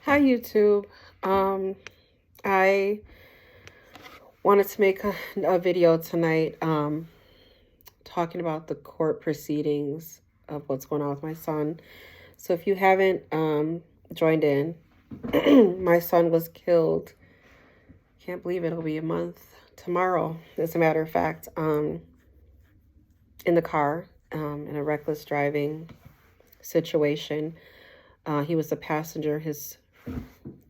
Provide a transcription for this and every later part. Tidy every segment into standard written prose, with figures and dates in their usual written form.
Hi, YouTube. I wanted to make a video tonight talking about the court proceedings of what's going on with my son. So if you haven't joined in, my son was killed. Can't believe it'll be a month tomorrow, as a matter of fact, in the car in a reckless driving situation. He was the passenger. His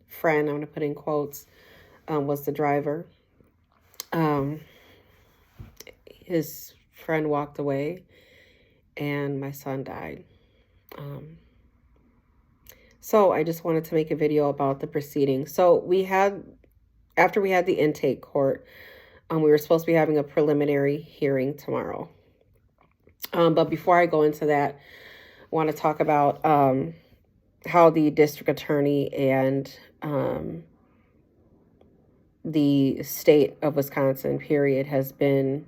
friend, I'm going to put in quotes, was the driver. His friend walked away and my son died. So I just wanted to make a video about the proceedings. So after we had the intake court, we were supposed to be having a preliminary hearing tomorrow. But before I go into that, I want to talk about how the district attorney and the state of Wisconsin, period, has been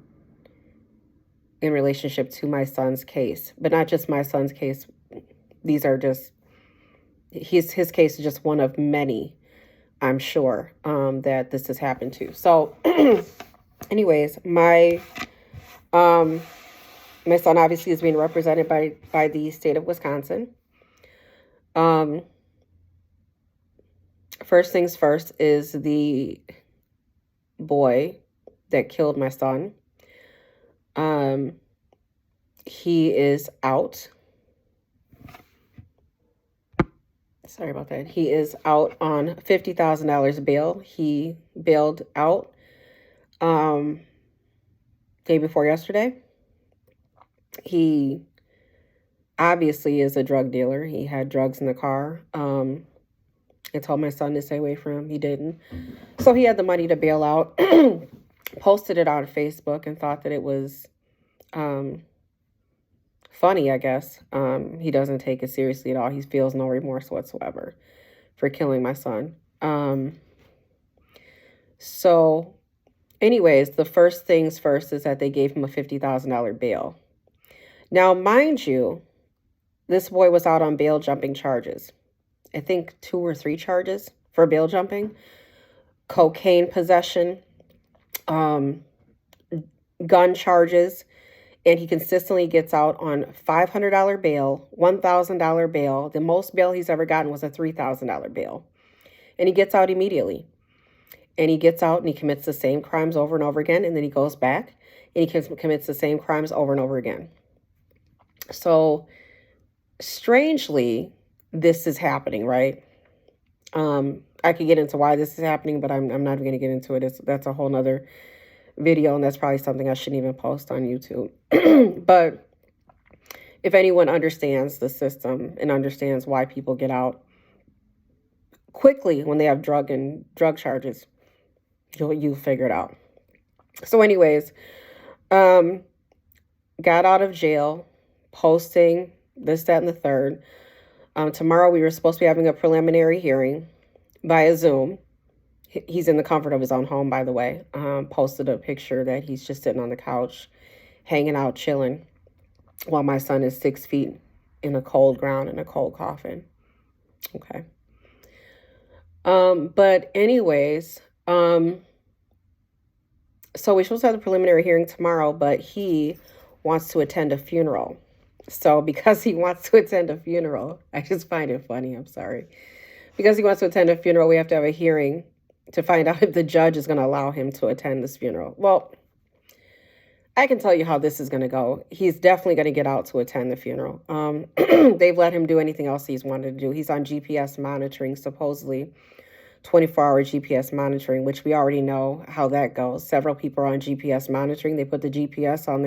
in relationship to my son's case. But not just my son's case. These are just, his case is just one of many, I'm sure, that this has happened to. So anyways, my son obviously is being represented by the state of Wisconsin. First things first is the boy that killed my son. He is out. Sorry about that. He is out on $50,000 bail. He bailed out day before yesterday. He obviously is a drug dealer. He had drugs in the car. I told my son to stay away from him. He didn't. So he had the money to bail out, posted it on Facebook and thought that it was funny, I guess. He doesn't take it seriously at all. He feels no remorse whatsoever for killing my son. So anyways, the first things first is that they gave him a $50,000 bail. Now, mind you, this boy was out on bail jumping charges. I think 2 or 3 charges for bail jumping. Cocaine possession, gun charges, and he consistently gets out on $500 bail, $1,000 bail. The most bail he's ever gotten was a $3,000 bail. And he gets out immediately. And he gets out and he commits the same crimes over and over again, and then he goes back and he commits the same crimes over and over again. So, strangely, this is happening, right? I could get into why this is happening, but I'm not going to get into it. That's a whole nother video, and that's probably something I shouldn't even post on YouTube. But if anyone understands the system and understands why people get out quickly when they have drug charges, you'll figure it out. So anyways, got out of jail, posting this, that, and the third. Tomorrow we were supposed to be having a preliminary hearing via Zoom. He's in the comfort of his own home, by the way. Posted a picture that he's just sitting on the couch, hanging out, chilling, while my son is 6 feet in a cold ground in a cold coffin. Okay. But anyways, so we're supposed to have the preliminary hearing tomorrow, but he wants to attend a funeral. So because he wants to attend a funeral, I just find it funny, I'm sorry. Because he wants to attend a funeral, we have to have a hearing to find out if the judge is going to allow him to attend this funeral. Well, I can tell you how this is going to go. He's definitely going to get out to attend the funeral. They've let him do anything else he's wanted to do. He's on GPS monitoring, supposedly 24-hour GPS monitoring, which we already know how that goes. Several people are on GPS monitoring. They put the GPS on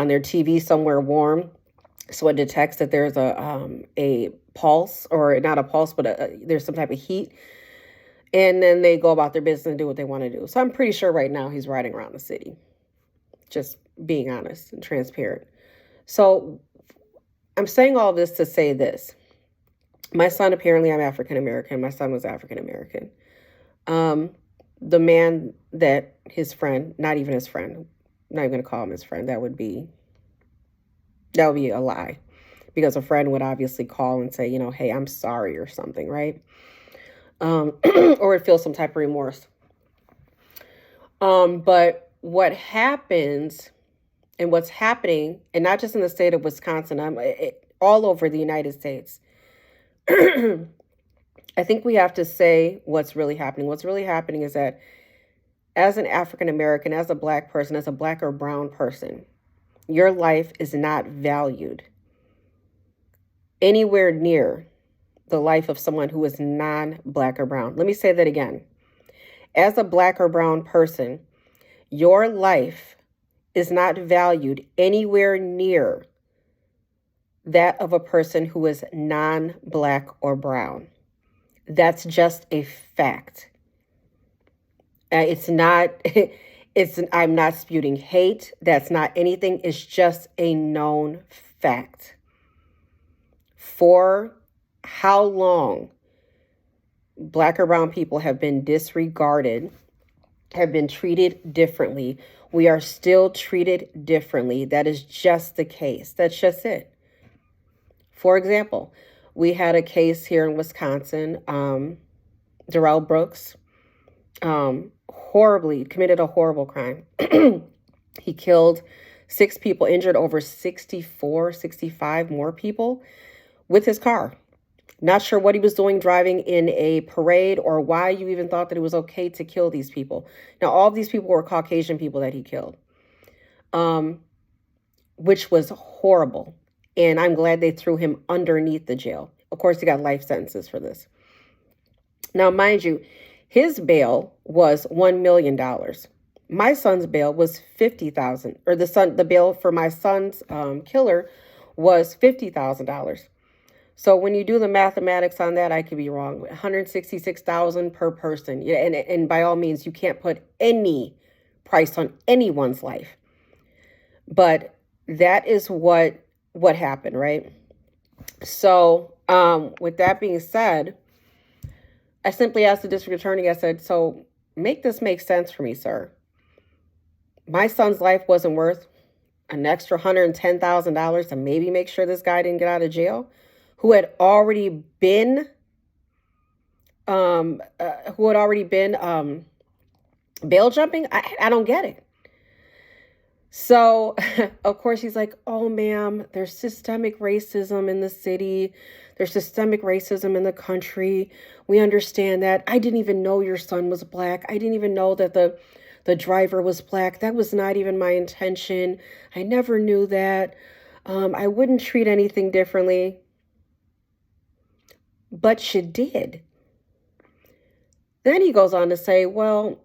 their TV somewhere warm, so it detects that there's a pulse, or not a pulse, but there's some type of heat. And then they go about their business and do what they want to do. So I'm pretty sure right now he's riding around the city, just being honest and transparent. So I'm saying all this to say this. My son, apparently I'm African-American. My son was African-American. The man that his friend, not even his friend, I'm not even going to call him his friend. That would be a lie. because a friend would obviously call and say, hey, I'm sorry or something, right? Or would feel some type of remorse. But what happens and what's happening, and not just in the state of Wisconsin, all over the United States, I think we have to say what's really happening. What's really happening is that as an African American, as a Black person, as a Black or brown person, your life is not valued anywhere near the life of someone who is non-Black or brown. Let me say that again. As a Black or brown person, your life is not valued anywhere near that of a person who is non-Black or brown. That's just a fact. It's not, I'm not spewing hate. That's not anything. It's just a known fact. For how long Black or brown people have been disregarded, have been treated differently. We are still treated differently. That is just the case. That's just it. For example, we had a case here in Wisconsin, Darrell Brooks, committed a horrible crime. He killed 6 people, injured over 65 more people with his car. Not sure what he was doing driving in a parade or why you even thought that it was okay to kill these people. Now, all of these people were Caucasian people that he killed, which was horrible. And I'm glad they threw him underneath the jail. Of course, he got life sentences for this. Now, mind you, his bail was $1 million. My son's bail was $50,000, or the bail for my son's killer was $50,000. So when you do the mathematics on that, I could be wrong. $166,000 per person. Yeah, and by all means, you can't put any price on anyone's life. But that is what happened, right? So with that being said, I simply asked the district attorney, I said, so make this make sense for me, sir. My son's life wasn't worth an extra $110,000 to maybe make sure this guy didn't get out of jail, who had already been bail jumping. I don't get it. So, of course, he's like, oh, ma'am, there's systemic racism in the city. There's systemic racism in the country. We understand that. I didn't even know your son was Black. I didn't even know that the driver was Black. That was not even my intention. I never knew that. I wouldn't treat anything differently. But you did. Then he goes on to say, well,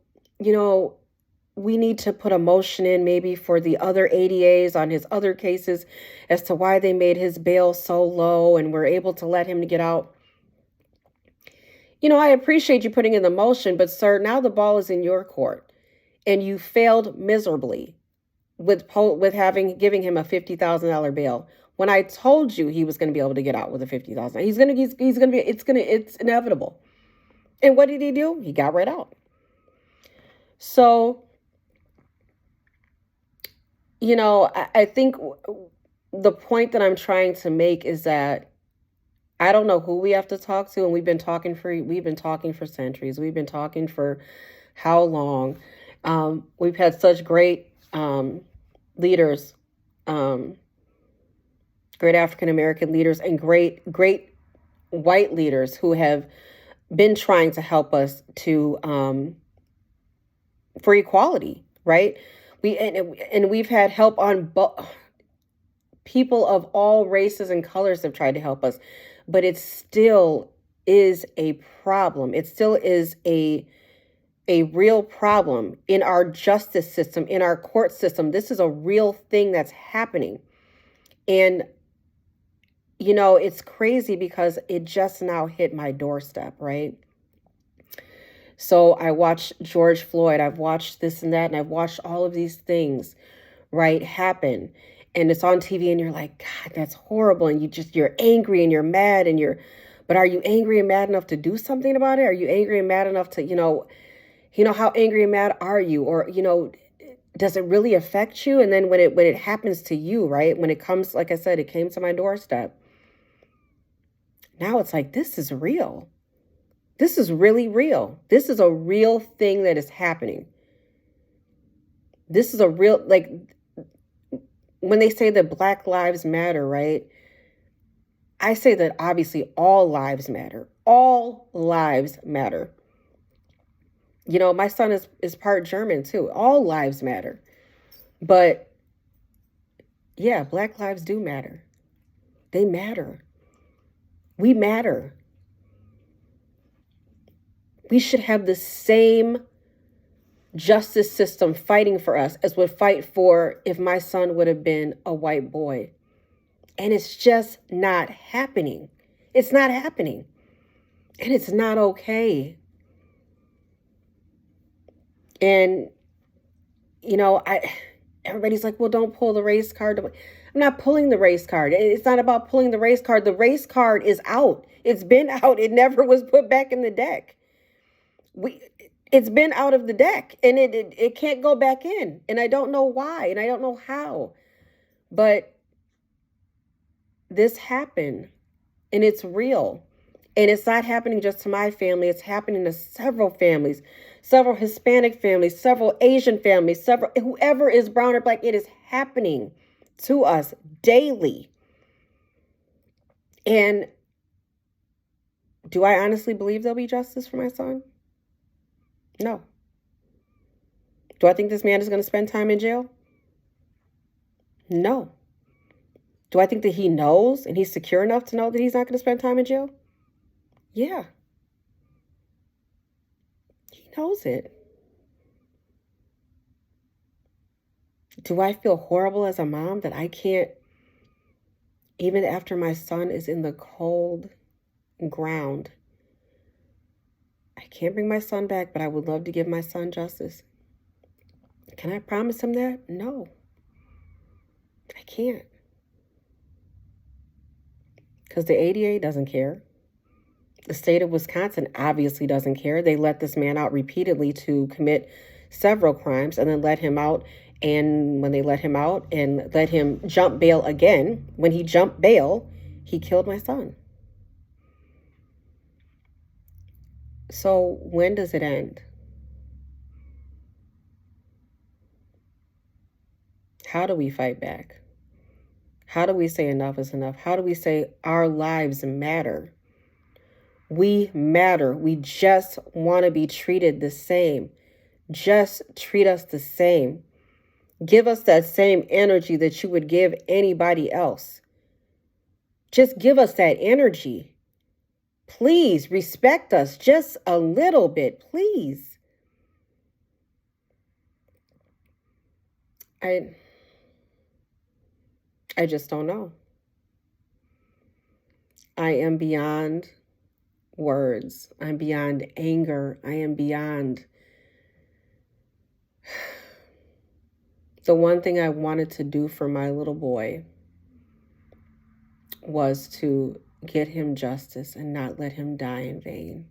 we need to put a motion in maybe for the other ADAs on his other cases as to why they made his bail so low and we're able to let him get out. I appreciate you putting in the motion, but sir, now the ball is in your court and you failed miserably with giving him a $50,000 bail. When I told you he was going to be able to get out with a $50,000, it's inevitable. And what did he do? He got right out. So, I think the point that I'm trying to make is that I don't know who we have to talk to, and we've been talking for centuries. We've been talking for how long? We've had such great leaders, great African-American leaders, and great white leaders who have been trying to help us for equality, right? We've had help on people of all races and colors have tried to help us, but it still is a problem. It still is a real problem in our justice system, in our court system. This is a real thing that's happening. And, it's crazy because it just now hit my doorstep, right? So I watched George Floyd, I've watched this and that, and I've watched all of these things, right, happen. And it's on TV and you're like, God, that's horrible. And you're angry and you're mad but are you angry and mad enough to do something about it? Are you angry and mad enough to, how angry and mad are you? Or, does it really affect you? And then when it happens to you, right, when it comes, like I said, it came to my doorstep. Now it's like, this is real. This is really real. This is a real thing that is happening. This is a real, like, when they say that Black Lives Matter, right? I say that obviously all lives matter. All lives matter. You know, my son is part German too. All lives matter. But yeah, Black lives do matter. They matter. We matter. We should have the same justice system fighting for us as would fight for if my son would have been a white boy. And it's just not happening. It's not happening. And it's not okay. And, you know, everybody's like, well, don't pull the race card. I'm not pulling the race card. It's not about pulling the race card. The race card is out. It's been out. It never was put back in the deck. It's been out of the deck, and it can't go back in. And I don't know why, and I don't know how. But this happened, and it's real. And it's not happening just to my family. It's happening to several families, several Hispanic families, several Asian families, several, whoever is brown or black. It is happening to us daily. And do I honestly believe there'll be justice for my son? No. Do I think this man is going to spend time in jail? No. Do I think that he knows and he's secure enough to know that he's not going to spend time in jail? Yeah. He knows it. Do I feel horrible as a mom that I can't, even after my son is in the cold ground, I can't bring my son back, but I would love to give my son justice? Can I promise him that? No. I can't. Because the ADA doesn't care. The state of Wisconsin obviously doesn't care. They let this man out repeatedly to commit several crimes and then let him out. And when they let him out and let him jump bail again, when he jumped bail, he killed my son. So when does it end? How do we fight back? How do we say enough is enough? How do we say our lives matter? We matter. We just want to be treated the same. Just treat us the same. Give us that same energy that you would give anybody else. Just give us that energy. Please respect us just a little bit, please. I just don't know. I am beyond words. I'm beyond anger. I am beyond. The one thing I wanted to do for my little boy was to get him justice and not let him die in vain.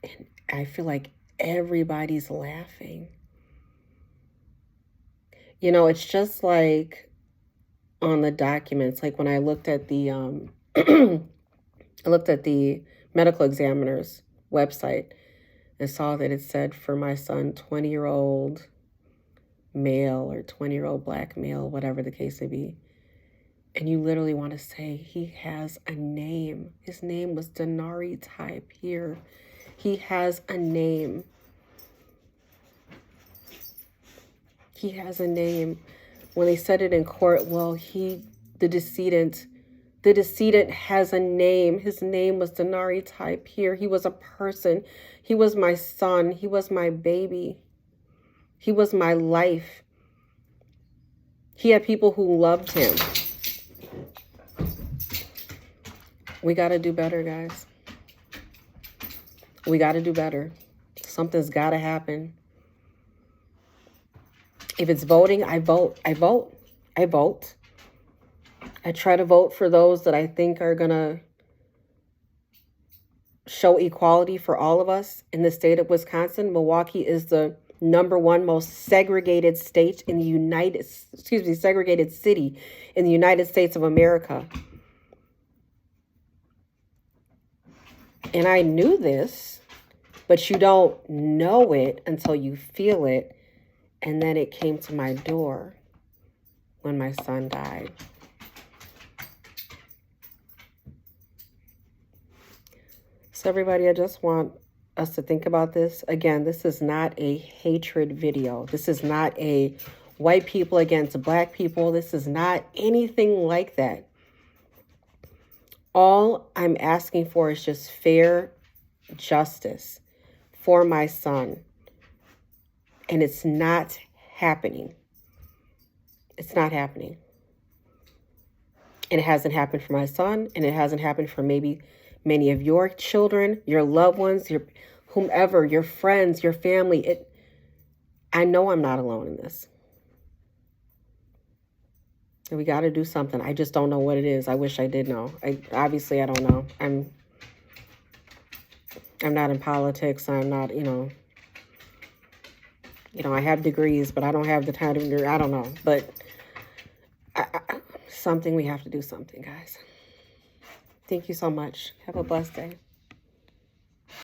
And I feel like everybody's laughing. You know, it's just like on the documents, like when I looked at the I looked at the medical examiner's website and saw that it said for my son, 20-year-old male or 20-year-old black male, whatever the case may be. And you literally want to say he has a name. His name was Denari Type here. He has a name. He has a name. When they said it in court, well, the decedent has a name. His name was Denari Type here. He was a person. He was my son. He was my baby. He was my life. He had people who loved him. We got to do better, guys. We got to do better. Something's got to happen. If it's voting, I vote. I vote. I vote. I try to vote for those that I think are going to show equality for all of us in the state of Wisconsin. Milwaukee is the #1 most segregated state in the segregated city in the United States of America. And I knew this, but you don't know it until you feel it. And then it came to my door when my son died. So everybody, I just want us to think about this. Again, this is not a hatred video. This is not a white people against black people. This is not anything like that. All I'm asking for is just fair justice for my son. And it's not happening. It's not happening. And it hasn't happened for my son, and it hasn't happened for maybe many of your children, your loved ones, your whomever, your friends, your family. I know I'm not alone in this. And we got to do something. I just don't know what it is. I wish I did know. Obviously I don't know. I'm not in politics. I'm not, I have degrees, but I don't have the time to, I don't know. But something, we have to do something, guys. Thank you so much. Have a blessed day.